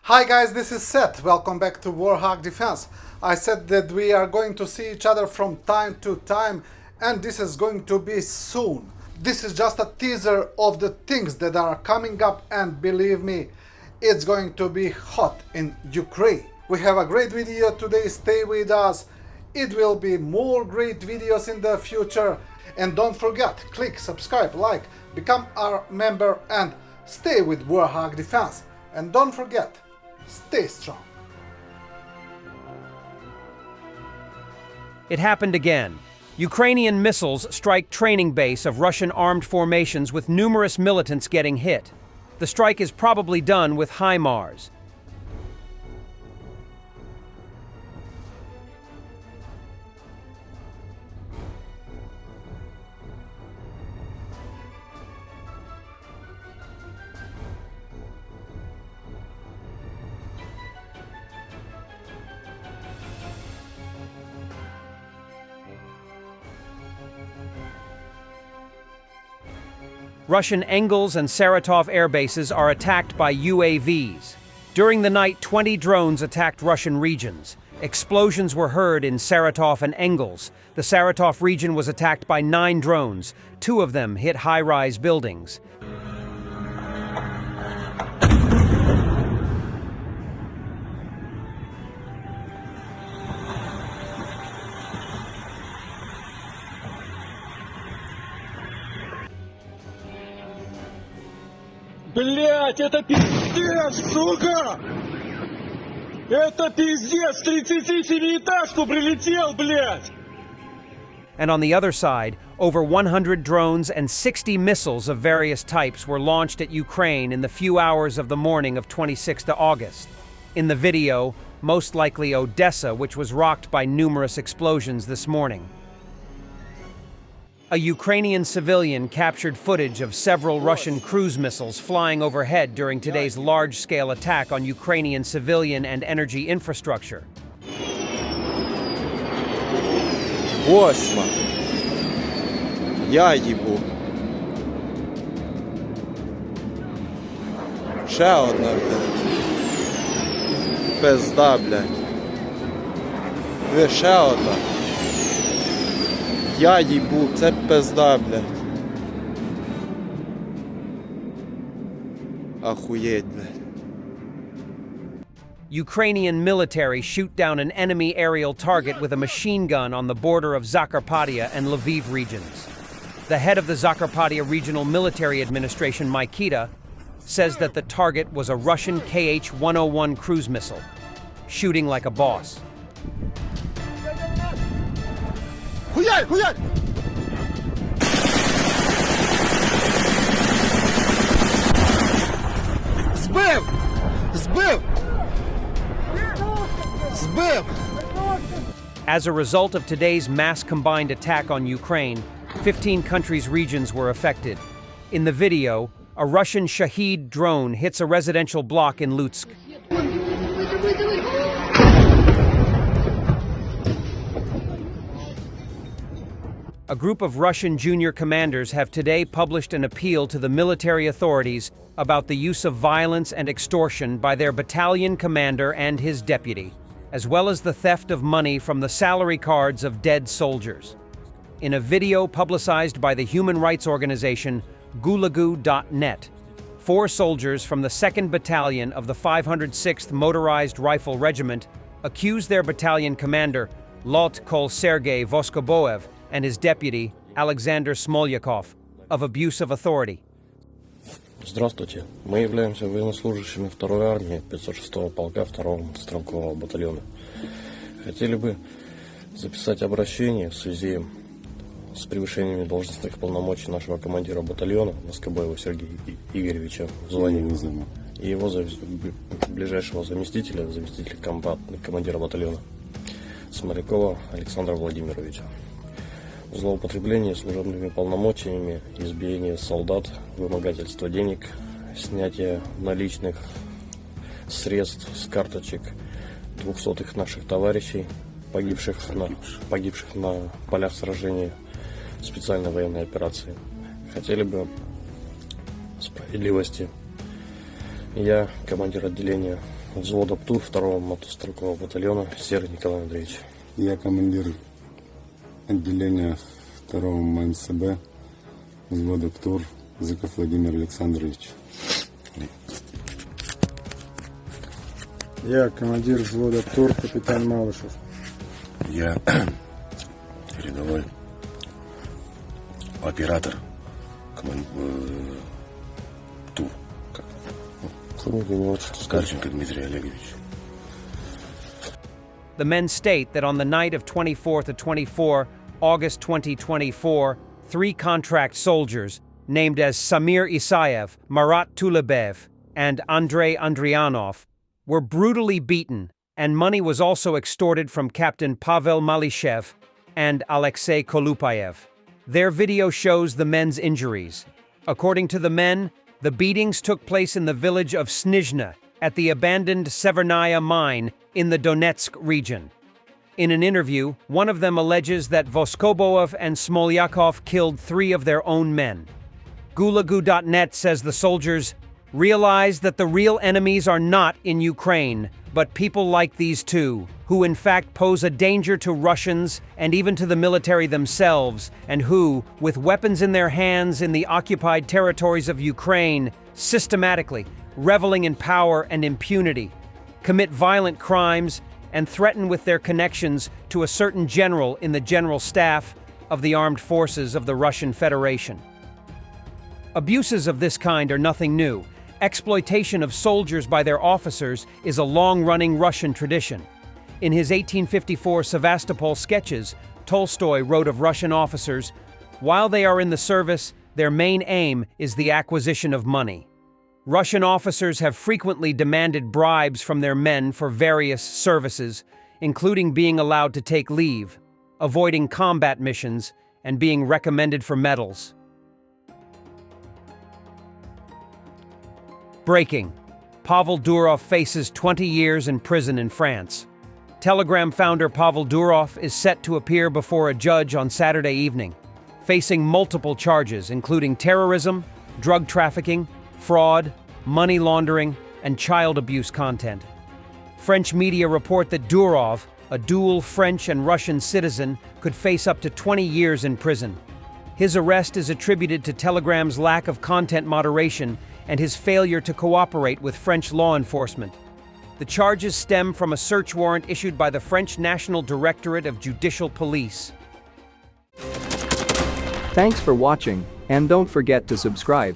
Hi guys, this is Seth. Welcome back to Warthog Defense. I said that we are going to see each other from time to time, and this is going to be soon. This is just a teaser of the things that are coming up, and believe me, it's going to be hot in Ukraine. We have a great video today, stay with us. It will be more great videos in the future. And don't forget, click subscribe, like, become our member and stay with Warthog Defense. And don't forget, stay strong. It happened again. Ukrainian missiles strike training base of Russian armed formations with numerous militants getting hit. The strike is probably done with Himars. Russian Engels and Saratov air bases are attacked by UAVs. During the night, 20 drones attacked Russian regions. Explosions were heard in Saratov and Engels. The Saratov region was attacked by 9 drones. 2 of them hit high-rise buildings. Блять, это пиздец, сука! Это пиздец, 37-этажку прилетел, блять! And on the other side, over 100 drones and 60 missiles of various types were launched at Ukraine in the few hours of the morning of 26th August. In the video, most likely Odessa, which was rocked by numerous explosions this morning. A Ukrainian civilian captured footage of several Russian cruise missiles flying overhead during today's large-scale attack on Ukrainian civilian and energy infrastructure. Восьма. Я їбу. Ще одна, блядь. Пизда, блядь. Ви ще одна. Я їбу, це пизда, блядь. Охуєть, блядь. Ukrainian military shoot down an enemy aerial target with a machine gun on the border of Zakarpattia and Lviv regions. The head of the Zakarpattia Regional Military Administration, Mikita, says that the target was a Russian Kh-101 cruise missile, shooting like a boss. Хуярь, хуярь! Збив! Збив! Збив! As a result of today's mass combined attack on Ukraine, 15 countries' regions were affected. In the video, a Russian Shahed drone hits a residential block in Lutsk. A group of Russian junior commanders have today published an appeal to the military authorities about the use of violence and extortion by their battalion commander and his deputy, as well as the theft of money from the salary cards of dead soldiers. In a video publicized by the human rights organization Gulagu.net, 4 soldiers from the 2nd Battalion of the 506th Motorized Rifle Regiment accuse their battalion commander, Lot Kol Sergei Voskoboev, and his deputy, Alexander Smolyakov, of abuse of authority. Здравствуйте. Мы являемся военнослужащими 2-й армии 506-го полка 2-го мотострелкового батальона. Хотели бы записать обращение в связи с превышениями должностных полномочий нашего командира батальона Воскобоева Сергея Игоревича в звании и его ближайшего заместителя командира батальона Смолякова Александра Владимировича. Злоупотребление служебными полномочиями, избиение солдат, вымогательство денег, снятие наличных средств с карточек 200-х наших товарищей, погибших на полях сражения специальной военной операции. Хотели бы справедливости. Я, командир отделения взвода ПТУР 2-го мотострелкового батальона Серый Николай Андреевич. Я командир отделения 2-го МСБ взвода ПТУР Зыков Владимир Александрович. Я командир взвода ПТУР капитан Малышев. Я рядовой оператор ТУ. Скарченко Дмитрий Олегович. The men state that on the night of 24 to 24 August 2024, 3 contract soldiers, named as Samir Isayev, Marat Tulebev, and Andrei Andrianov, were brutally beaten, and money was also extorted from Captain Pavel Malishev and Alexei Kolupayev. Their video shows the men's injuries. According to the men, the beatings took place in the village of Snizhna at the abandoned Severnaya mine in the Donetsk region. In an interview, one of them alleges that Voskoboev and Smolyakov killed 3 of their own men. Gulagu.net says the soldiers realized that the real enemies are not in Ukraine, but people like these 2, who in fact pose a danger to Russians and even to the military themselves, and who, with weapons in their hands in the occupied territories of Ukraine, systematically, reveling in power and impunity, commit violent crimes and threaten with their connections to a certain general in the General Staff of the Armed Forces of the Russian Federation. Abuses of this kind are nothing new. Exploitation of soldiers by their officers is a long-running Russian tradition. In his 1854 Sevastopol sketches, Tolstoy wrote of Russian officers, "While they are in the service, their main aim is the acquisition of money." Russian officers have frequently demanded bribes from their men for various services, including being allowed to take leave, avoiding combat missions, and being recommended for medals. Breaking. Pavel Durov faces 20 years in prison in France. Telegram founder Pavel Durov is set to appear before a judge on Saturday evening, facing multiple charges including terrorism, drug trafficking, fraud, money laundering, and child abuse content. French media report that Durov, a dual French and Russian citizen, could face up to 20 years in prison. His arrest is attributed to Telegram's lack of content moderation and his failure to cooperate with French law enforcement. The charges stem from a search warrant issued by the French National Directorate of Judicial Police. Thanks for watching, and don't forget to subscribe.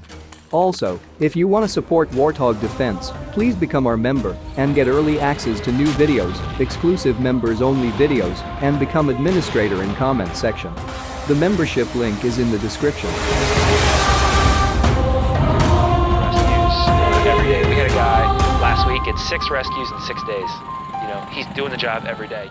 Also, if you want to support Warthog Defense, please become our member and get early access to new videos, exclusive members-only videos, and become administrator in comment section. The membership link is in the description. Every day. We had a guy last week, it's 6 rescues in 6 days. You know, he's doing the job every day.